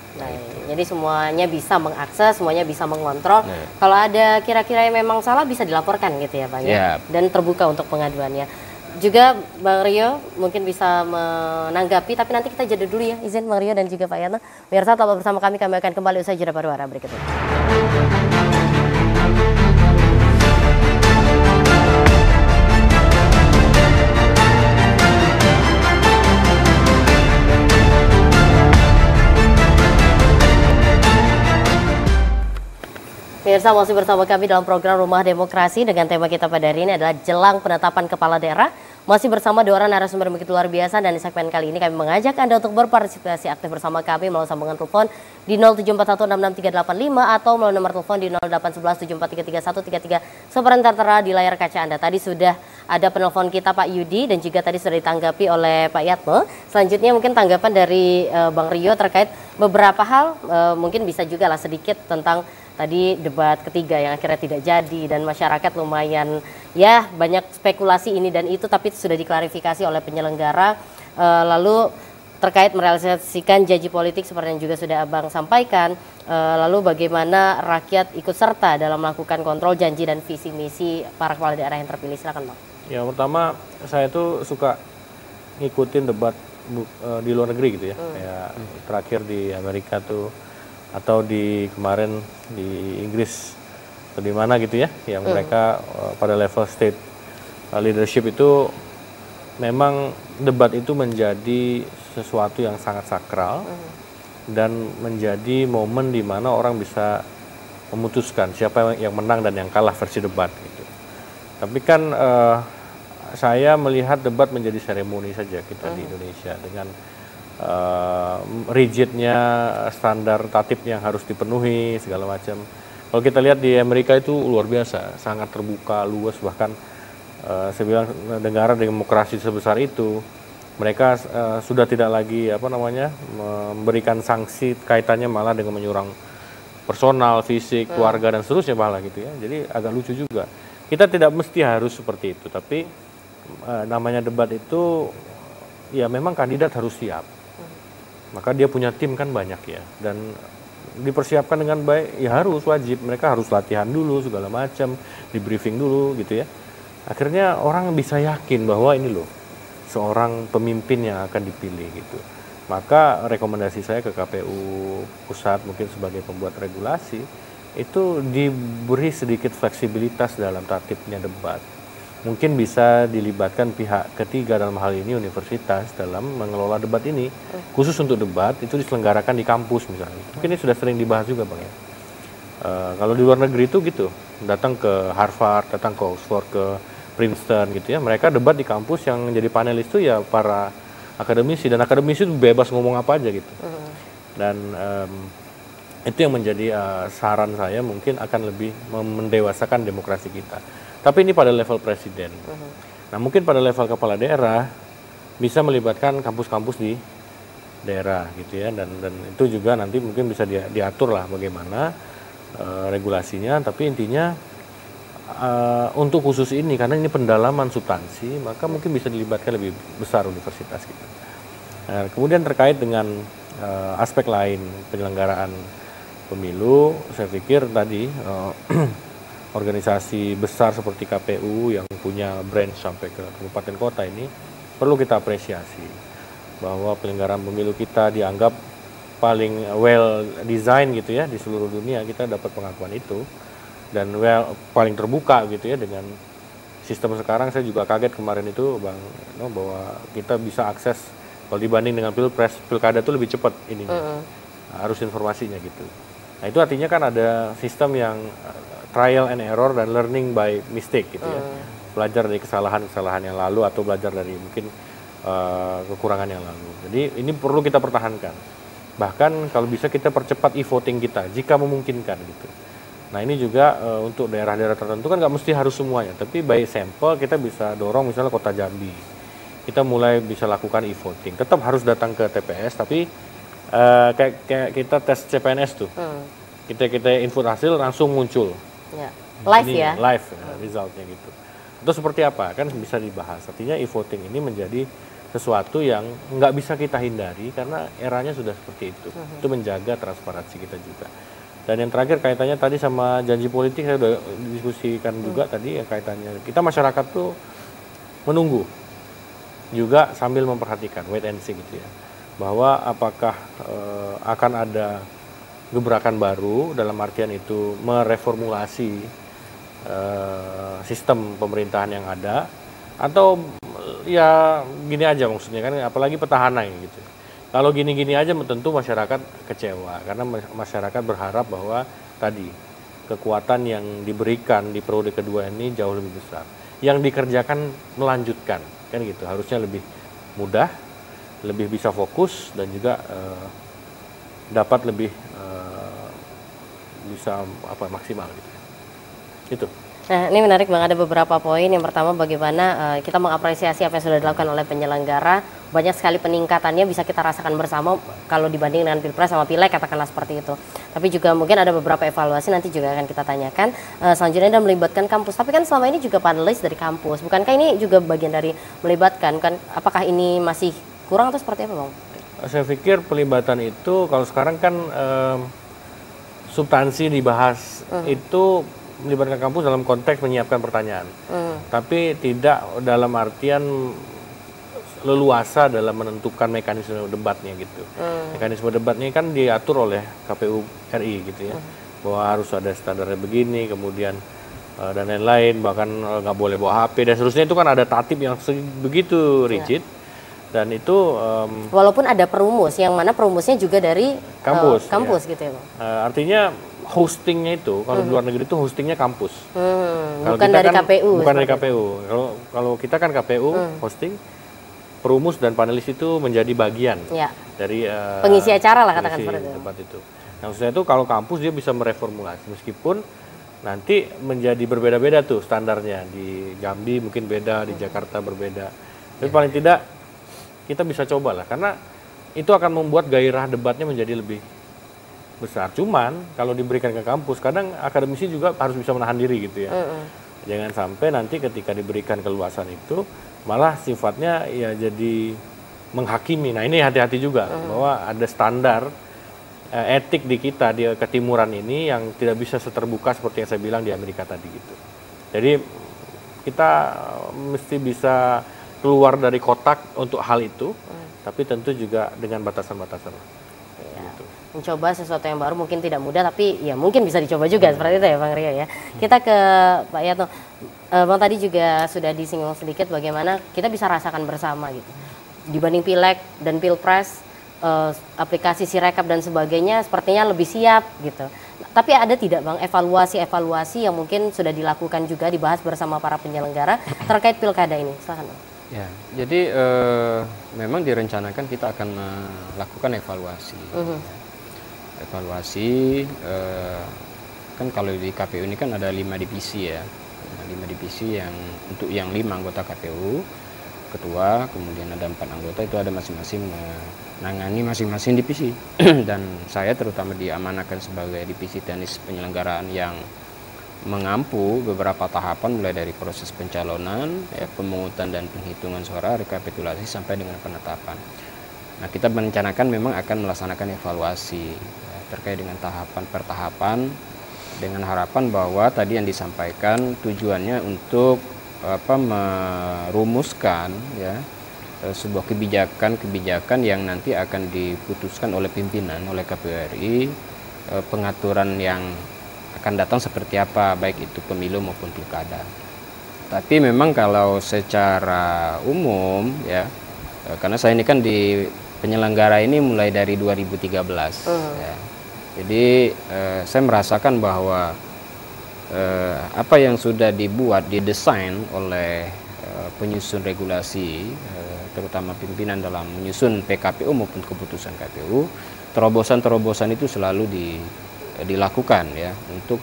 Jadi semuanya bisa mengakses, semuanya bisa mengontrol. Kalau ada kira-kira yang memang salah bisa dilaporkan gitu ya Bang ya. Dan terbuka untuk pengaduannya. Juga Bang Rio mungkin bisa menanggapi, tapi nanti kita jeda dulu ya, izin Bang Rio dan juga Pak Yatno. Pemirsa tetap bersama kami akan kembali usai jeda pariwara berikut ini. Pemirsa masih bersama kami dalam program Rumah Demokrasi dengan tema kita pada hari ini adalah jelang penetapan kepala daerah. Masih bersama dua orang narasumber begitu luar biasa dan di segmen kali ini kami mengajak Anda untuk berpartisipasi aktif bersama kami melalui sambungan telepon di 074166385 atau melalui nomor telepon di 081174333133 seperti tertera di layar kaca Anda. Tadi sudah ada penelpon kita Pak Yudi dan juga tadi sudah ditanggapi oleh Pak Yatmo. Selanjutnya mungkin tanggapan dari Bang Rio terkait beberapa hal, mungkin bisa juga lah sedikit tentang tadi debat ketiga yang akhirnya tidak jadi dan masyarakat lumayan ya banyak spekulasi ini dan itu, tapi sudah diklarifikasi oleh penyelenggara. Lalu terkait merealisasikan janji politik seperti yang juga sudah Abang sampaikan, lalu bagaimana rakyat ikut serta dalam melakukan kontrol janji dan visi misi para kepala daerah yang terpilih. Silakan Bang. Ya, pertama saya tuh suka ngikutin debat di luar negeri gitu ya. Kayak terakhir di Amerika tuh atau di kemarin di Inggris atau di mana gitu ya, yang mereka pada level state leadership itu memang debat itu menjadi sesuatu yang sangat sakral dan menjadi momen di mana orang bisa memutuskan siapa yang menang dan yang kalah versi debat gitu. Tapi kan saya melihat debat menjadi seremoni saja kita di Indonesia dengan rigidnya standar tatib yang harus dipenuhi segala macam. Kalau kita lihat di Amerika itu luar biasa, sangat terbuka, luas, bahkan saya bilang negara demokrasi sebesar itu mereka sudah tidak lagi memberikan sanksi kaitannya malah dengan menyerang personal, fisik, keluarga dan seterusnya malah gitu ya. Jadi agak lucu juga. Kita tidak mesti harus seperti itu, tapi namanya debat itu ya memang kandidat harus siap. Maka dia punya tim kan banyak ya, dan dipersiapkan dengan baik ya harus wajib, mereka harus latihan dulu segala macam, di briefing dulu gitu ya. Akhirnya orang bisa yakin bahwa ini loh seorang pemimpin yang akan dipilih gitu. Maka rekomendasi saya ke KPU pusat mungkin sebagai pembuat regulasi itu diberi sedikit fleksibilitas dalam tatibnya debat. Mungkin bisa dilibatkan pihak ketiga, dalam hal ini universitas, dalam mengelola debat ini. Khusus untuk debat itu diselenggarakan di kampus misalnya. Mungkin ini sudah sering dibahas juga Bang ya. Kalau di luar negeri itu gitu, datang ke Harvard, datang ke Oxford, ke Princeton gitu ya. Mereka debat di kampus, yang jadi panelis itu ya para akademisi, dan akademisi itu bebas ngomong apa aja gitu. Dan itu yang menjadi saran saya, mungkin akan lebih mendewasakan demokrasi kita. Tapi ini pada level presiden. Nah mungkin pada level kepala daerah bisa melibatkan kampus-kampus di daerah gitu ya, dan itu juga nanti mungkin bisa diatur lah bagaimana regulasinya. Tapi intinya untuk khusus ini karena ini pendalaman substansi, maka mungkin bisa dilibatkan lebih besar universitas gitu. Nah, kemudian terkait dengan aspek lain penyelenggaraan pemilu, saya pikir tadi organisasi besar seperti KPU yang punya branch sampai ke kabupaten kota ini perlu kita apresiasi bahwa penyelenggaraan pemilu kita dianggap paling well design gitu ya di seluruh dunia. Kita dapat pengakuan itu, dan paling terbuka gitu ya, dengan sistem sekarang saya juga kaget kemarin itu Bang No, bahwa kita bisa akses kalau dibanding dengan pilkada itu lebih cepat ini harus informasinya gitu. Nah itu artinya kan ada sistem yang trial and error dan learning by mistake gitu ya, belajar dari kesalahan-kesalahan yang lalu atau belajar dari mungkin kekurangan yang lalu. Jadi ini perlu kita pertahankan. Bahkan kalau bisa kita percepat e-voting kita jika memungkinkan gitu. Nah ini juga untuk daerah-daerah tertentu kan nggak mesti harus semuanya, tapi by sampel kita bisa dorong misalnya Kota Jambi, kita mulai bisa lakukan e-voting. Tetap harus datang ke TPS, tapi kayak kita tes CPNS tuh, kita input hasil langsung muncul, live ini, ya, live resultnya gitu. Itu seperti apa kan bisa dibahas. Artinya e-voting ini menjadi sesuatu yang nggak bisa kita hindari karena eranya sudah seperti itu. Itu menjaga transparansi kita juga. Dan yang terakhir kaitannya tadi sama janji politik, saya sudah diskusikan juga tadi ya, kaitannya kita masyarakat tuh menunggu juga sambil memperhatikan wait and see gitu ya, bahwa apakah akan ada gebrakan baru dalam artian itu mereformulasi sistem pemerintahan yang ada, atau ya gini aja maksudnya kan, apalagi petahana gitu. Kalau gini-gini aja tentu masyarakat kecewa karena masyarakat berharap bahwa tadi kekuatan yang diberikan di periode kedua ini jauh lebih besar. Yang dikerjakan melanjutkan kan gitu, harusnya lebih mudah, lebih bisa fokus dan juga dapat lebih bisa maksimal gitu. Itu. Nah, ini menarik Bang, ada beberapa poin. Yang pertama bagaimana kita mengapresiasi apa yang sudah dilakukan oleh penyelenggara. Banyak sekali peningkatannya bisa kita rasakan bersama kalau dibanding dengan Pilpres sama Pileg, katakanlah seperti itu. Tapi juga mungkin ada beberapa evaluasi nanti juga akan kita tanyakan. Selanjutnya dan melibatkan kampus. Tapi kan selama ini juga panelis dari kampus. Bukankah ini juga bagian dari melibatkan? Kan apakah ini masih kurang atau seperti apa Bang? Saya pikir pelibatan itu kalau sekarang kan substansi dibahas itu melibatkan kampus dalam konteks menyiapkan pertanyaan, tapi tidak dalam artian leluasa dalam menentukan mekanisme debatnya gitu. Mekanisme debatnya kan diatur oleh KPU RI gitu ya, bahwa harus ada standarnya begini, kemudian dan lain-lain, bahkan nggak boleh bawa HP dan seterusnya, itu kan ada tatib yang begitu rigid. Dan itu walaupun ada perumus, yang mana perumusnya juga dari kampus ya. Gitu ya Bang. Artinya hostingnya itu kalau di luar negeri itu hostingnya kampus, bukan dari kan, KPU. Bukan dari KPU. Kalau kita kan KPU hosting, perumus dan panelis itu menjadi bagian dari pengisi acara lah katakan seperti itu. Debat itu. Nah, maksudnya itu kalau kampus dia bisa mereformulasi meskipun nanti menjadi berbeda-beda tuh standarnya, di Jambi mungkin beda, di Jakarta berbeda. Tapi paling tidak kita bisa coba lah, karena itu akan membuat gairah debatnya menjadi lebih besar. Cuman kalau diberikan ke kampus, kadang akademisi juga harus bisa menahan diri gitu ya. Jangan sampai nanti ketika diberikan keluasan itu malah sifatnya ya jadi menghakimi. Nah ini hati-hati juga bahwa ada standar etik di kita di ketimuran ini yang tidak bisa seterbuka seperti yang saya bilang di Amerika tadi gitu. Jadi kita mesti bisa keluar dari kotak untuk hal itu, tapi tentu juga dengan batasan-batasan. Mencoba sesuatu yang baru mungkin tidak mudah, tapi ya mungkin bisa dicoba juga seperti itu ya Bang Rio ya. Kita ke Pak Yatno. Bang tadi juga sudah disinggung sedikit bagaimana kita bisa rasakan bersama gitu. Dibanding Pileg dan Pilpres, aplikasi Sirekap dan sebagainya sepertinya lebih siap gitu. Tapi ada tidak Bang evaluasi yang mungkin sudah dilakukan juga, dibahas bersama para penyelenggara terkait pilkada ini? Silakan Bang. Ya, jadi memang direncanakan kita akan melakukan evaluasi. Evaluasi kan kalau di KPU ini kan ada 5 divisi ya, 5 divisi yang untuk yang 5 anggota KPU, ketua, kemudian ada 4 anggota, itu ada masing-masing menangani masing-masing divisi. Dan saya terutama diamanahkan sebagai divisi teknis penyelenggaraan yang mengampu beberapa tahapan mulai dari proses pencalonan, pemungutan dan penghitungan suara, rekapitulasi sampai dengan penetapan. Nah, kita merencanakan memang akan melaksanakan evaluasi terkait dengan tahapan per tahapan, dengan harapan bahwa tadi yang disampaikan tujuannya untuk merumuskan ya sebuah kebijakan yang nanti akan diputuskan oleh pimpinan, oleh KPU RI, pengaturan yang akan datang seperti apa, baik itu pemilu maupun pilkada. Tapi memang kalau secara umum ya, karena saya ini kan di penyelenggara ini mulai dari 2013 ya. Jadi saya merasakan bahwa apa yang sudah didesain oleh penyusun regulasi, terutama pimpinan dalam menyusun PKPU maupun keputusan KPU, terobosan-terobosan itu selalu dilakukan ya untuk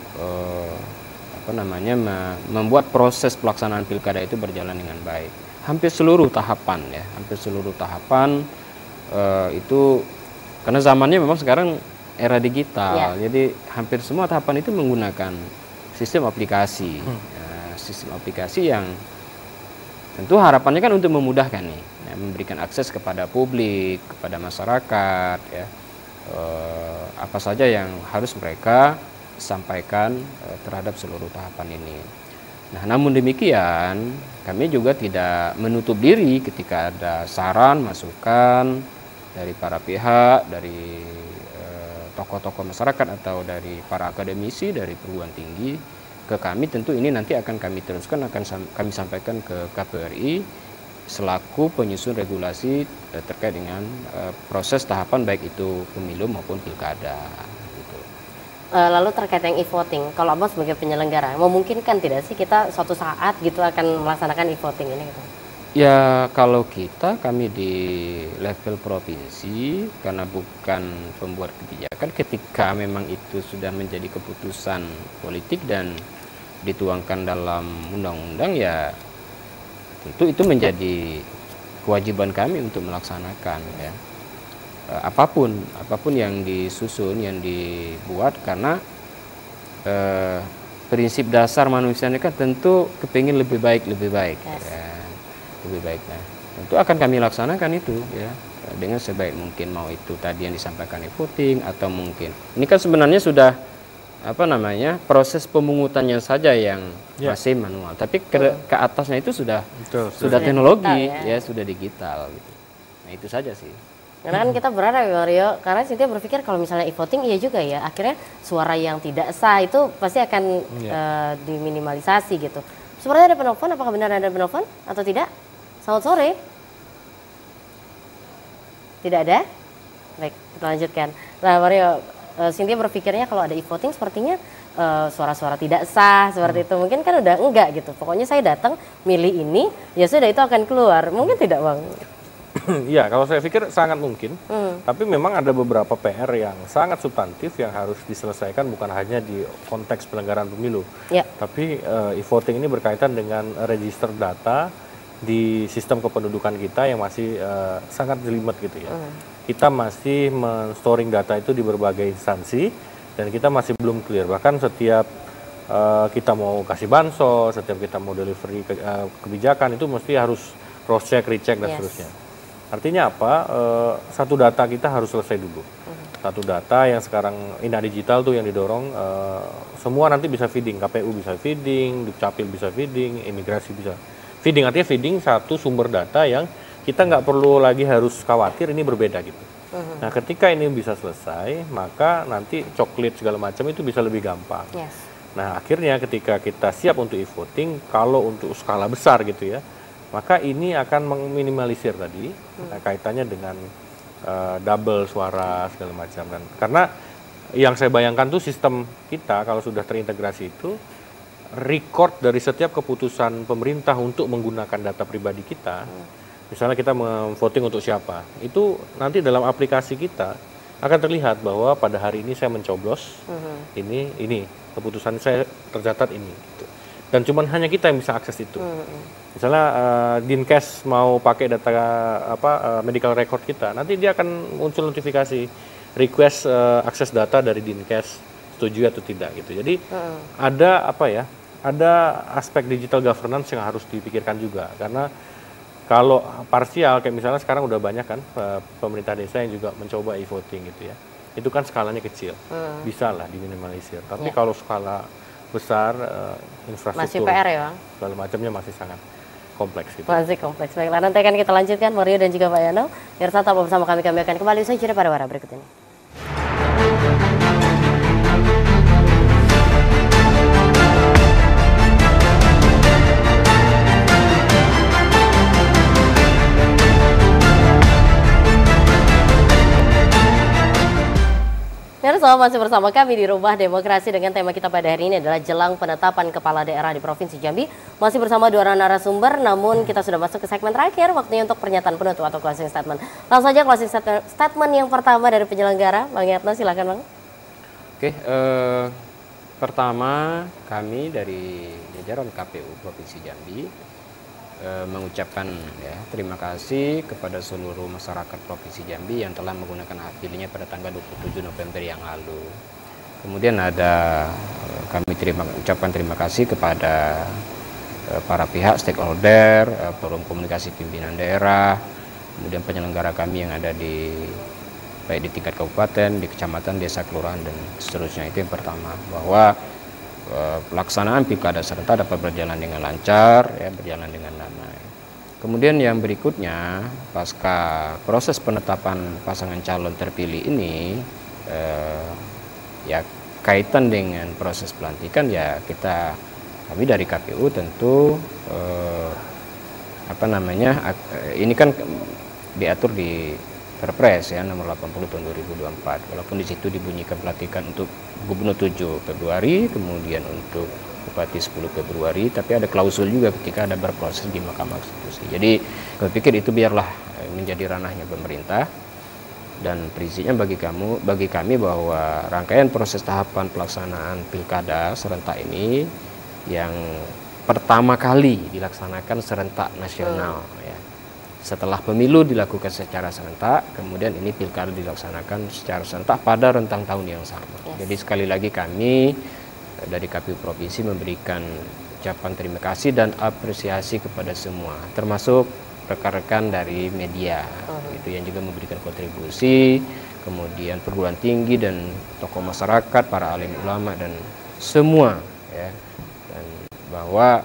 membuat proses pelaksanaan pilkada itu berjalan dengan baik. Hampir seluruh tahapan ya, itu karena zamannya memang sekarang era digital, jadi hampir semua tahapan itu menggunakan sistem aplikasi, sistem aplikasi yang tentu harapannya kan untuk memudahkan nih, ya, memberikan akses kepada publik, kepada masyarakat, ya, apa saja yang harus mereka sampaikan terhadap seluruh tahapan ini. Nah, namun demikian kami juga tidak menutup diri ketika ada saran, masukan dari para pihak, dari tokoh-tokoh masyarakat atau dari para akademisi dari perguruan tinggi ke kami. Tentu ini nanti akan kami teruskan, akan kami sampaikan ke KPU RI selaku penyusun regulasi terkait dengan proses tahapan baik itu pemilu maupun pilkada. Lalu terkait yang e-voting, kalau Abang sebagai penyelenggara, memungkinkan tidak sih kita suatu saat gitu akan melaksanakan e-voting ini gitu? Ya, kalau kami di level provinsi, karena bukan pembuat kebijakan, ketika memang itu sudah menjadi keputusan politik dan dituangkan dalam undang-undang, ya tentu itu menjadi kewajiban kami untuk melaksanakan ya. Apapun yang disusun, yang dibuat, karena prinsip dasar manusia ini kan tentu kepingin lebih baik, yes. Ya, lebih baik. Nah, tentu akan kami laksanakan itu ya dengan sebaik mungkin, mau itu tadi yang disampaikan e-voting atau mungkin ini kan sebenarnya sudah proses pemungutannya saja yang masih manual, tapi ke atasnya itu sudah teknologi digital, ya sudah digital gitu. Nah, itu saja sih. Karena kan kita berharap ya Mario, karena Cynthia berpikir kalau misalnya e-voting iya juga ya, akhirnya suara yang tidak sah itu pasti akan diminimalisasi gitu. Sepertinya ada penelpon, apakah benar ada penelpon atau tidak? Selamat sore. Tidak ada? Baik, kita lanjutkan. Nah Mario, Cynthia berpikirnya kalau ada e-voting sepertinya suara-suara tidak sah seperti itu. Mungkin kan udah enggak gitu. Pokoknya saya datang milih ini, ya sudah itu akan keluar. Mungkin tidak Bang? Ya, kalau saya pikir sangat mungkin. Tapi memang ada beberapa PR yang sangat substantif yang harus diselesaikan bukan hanya di konteks penyelenggaraan pemilu. Tapi e-voting ini berkaitan dengan register data di sistem kependudukan kita yang masih sangat jelimet gitu ya. Kita masih men-storing data itu di berbagai instansi dan kita masih belum clear. Bahkan setiap kita mau kasih bansos, setiap kita mau delivery kebijakan itu mesti harus cross check, recheck dan seterusnya. Artinya apa? Satu data kita harus selesai dulu. Satu data yang sekarang Indah Digital tuh yang didorong, semua nanti bisa feeding, KPU bisa feeding, Dukcapil bisa feeding, imigrasi bisa feeding. Artinya feeding satu sumber data yang kita nggak perlu lagi harus khawatir ini berbeda gitu. Nah, ketika ini bisa selesai, maka nanti coklit segala macam itu bisa lebih gampang. Nah, akhirnya ketika kita siap untuk e-voting, kalau untuk skala besar gitu ya, maka ini akan meminimalisir tadi kaitannya dengan double suara segala macam. Dan karena yang saya bayangkan tuh sistem kita kalau sudah terintegrasi itu record dari setiap keputusan pemerintah untuk menggunakan data pribadi kita. Misalnya kita voting untuk siapa, itu nanti dalam aplikasi kita akan terlihat bahwa pada hari ini saya mencoblos ini keputusan saya tercatat ini. Gitu. Dan cuman hanya kita yang bisa akses itu. Misalnya Dinkes mau pakai data medical record kita, nanti dia akan muncul notifikasi request akses data dari Dinkes, setuju atau tidak gitu. Jadi ada aspek digital governance yang harus dipikirkan juga, karena kalau parsial kayak misalnya sekarang udah banyak kan pemerintah desa yang juga mencoba e-voting gitu ya. Itu kan skalanya kecil, bisa lah diminimalisir. Tapi kalau skala besar infrastruktur masih PR ya Bang? Segala macamnya masih sangat kompleks gitu. Masih kompleks. Baiklah, nanti akan kita lanjutkan Mario dan juga Pak Yono. Pemirsa tetap bersama kami akan kembali usai jeda pada wara berikut ini. Pemirsa masih bersama kami di Rumah Demokrasi dengan tema kita pada hari ini adalah jelang penetapan kepala daerah di Provinsi Jambi. Masih bersama dua narasumber, namun kita sudah masuk ke segmen terakhir, waktunya untuk pernyataan penutup atau closing statement. Langsung saja closing statement yang pertama dari penyelenggara, Bang Yatna, silakan Bang. Oke, pertama kami dari jajaran KPU Provinsi Jambi mengucapkan terima kasih kepada seluruh masyarakat Provinsi Jambi yang telah menggunakan hak pilihnya pada tanggal 27 November yang lalu. Kemudian kami ucapkan terima kasih kepada para pihak stakeholder, forum komunikasi pimpinan daerah, kemudian penyelenggara kami yang ada baik di tingkat kabupaten, di kecamatan, desa, kelurahan dan seterusnya. Itu yang pertama, bahwa pelaksanaan pilkada serentak dapat berjalan dengan lancar, berjalan dengan damai. Kemudian yang berikutnya, pasca proses penetapan pasangan calon terpilih ini, kaitan dengan proses pelantikan, kami dari KPU tentu ini kan diatur di Perpres nomor 80 tahun 2024. Walaupun di situ dibunyikan pelantikan untuk Gubernur 7 Februari, kemudian untuk Bupati 10 Februari, tapi ada klausul juga ketika ada berproses di Mahkamah Konstitusi. Jadi saya pikir itu biarlah menjadi ranahnya pemerintah, dan prinsipnya bagi kami bahwa rangkaian proses tahapan pelaksanaan pilkada serentak ini yang pertama kali dilaksanakan serentak nasional. Setelah pemilu dilakukan secara serentak, kemudian ini pilkada dilaksanakan secara serentak pada rentang tahun yang sama. Jadi sekali lagi kami dari KPU Provinsi memberikan ucapan terima kasih dan apresiasi kepada semua, termasuk rekan-rekan dari media, yang juga memberikan kontribusi, kemudian perguruan tinggi dan tokoh masyarakat, para alim ulama dan semua, dan bahwa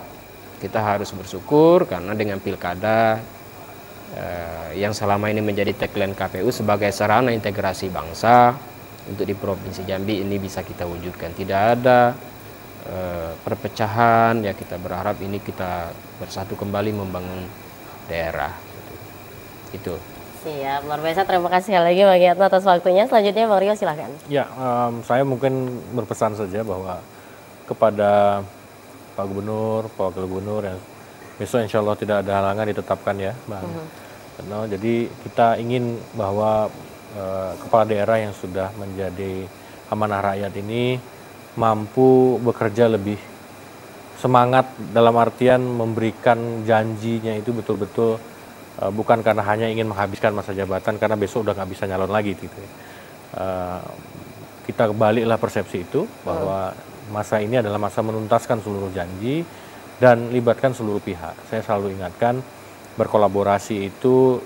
kita harus bersyukur karena dengan pilkada yang selama ini menjadi tagline KPU sebagai sarana integrasi bangsa untuk di Provinsi Jambi ini bisa kita wujudkan. Tidak ada perpecahan, kita berharap ini kita bersatu kembali membangun daerah. Itu. Siap, luar biasa. Terima kasih sekali lagi Bang Yatna atas waktunya. Selanjutnya Bang Rio silahkan. Ya, saya mungkin berpesan saja bahwa kepada Pak Gubernur, Pak Wakil Gubernur yang besok insya Allah tidak ada halangan ditetapkan ya, Bang. Jadi kita ingin bahwa kepala daerah yang sudah menjadi amanah rakyat ini mampu bekerja lebih semangat, dalam artian memberikan janjinya itu betul-betul bukan karena hanya ingin menghabiskan masa jabatan karena besok udah nggak bisa nyalon lagi gitu. Kita baliklah persepsi itu bahwa masa ini adalah masa menuntaskan seluruh janji dan libatkan seluruh pihak. Saya selalu ingatkan berkolaborasi itu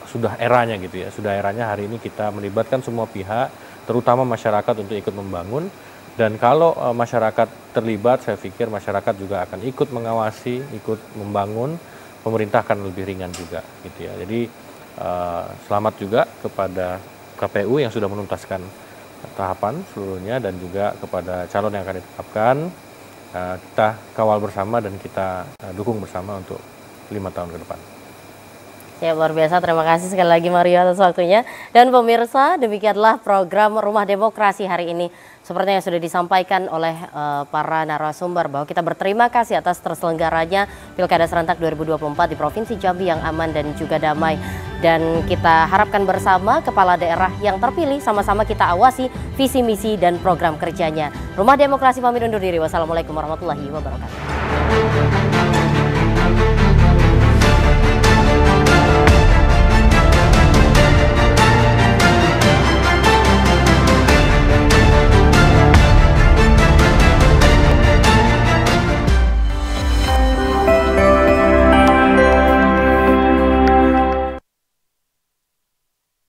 sudah eranya gitu ya. Sudah eranya hari ini kita melibatkan semua pihak, terutama masyarakat untuk ikut membangun. Dan kalau masyarakat terlibat, saya pikir masyarakat juga akan ikut mengawasi, ikut membangun. Pemerintah akan lebih ringan juga gitu ya. Jadi selamat juga kepada KPU yang sudah menuntaskan tahapan seluruhnya dan juga kepada calon yang akan ditetapkan. Kita kawal bersama dan kita dukung bersama untuk 5 tahun ke depan. Ya, luar biasa. Terima kasih sekali lagi Mario atas waktunya. Dan pemirsa, demikianlah program Rumah Demokrasi hari ini. Seperti yang sudah disampaikan oleh para narasumber bahwa kita berterima kasih atas terselenggaranya Pilkada Serentak 2024 di Provinsi Jambi yang aman dan juga damai. Dan kita harapkan bersama kepala daerah yang terpilih sama-sama kita awasi visi misi dan program kerjanya. Rumah Demokrasi pamit undur diri. Wassalamualaikum warahmatullahi wabarakatuh.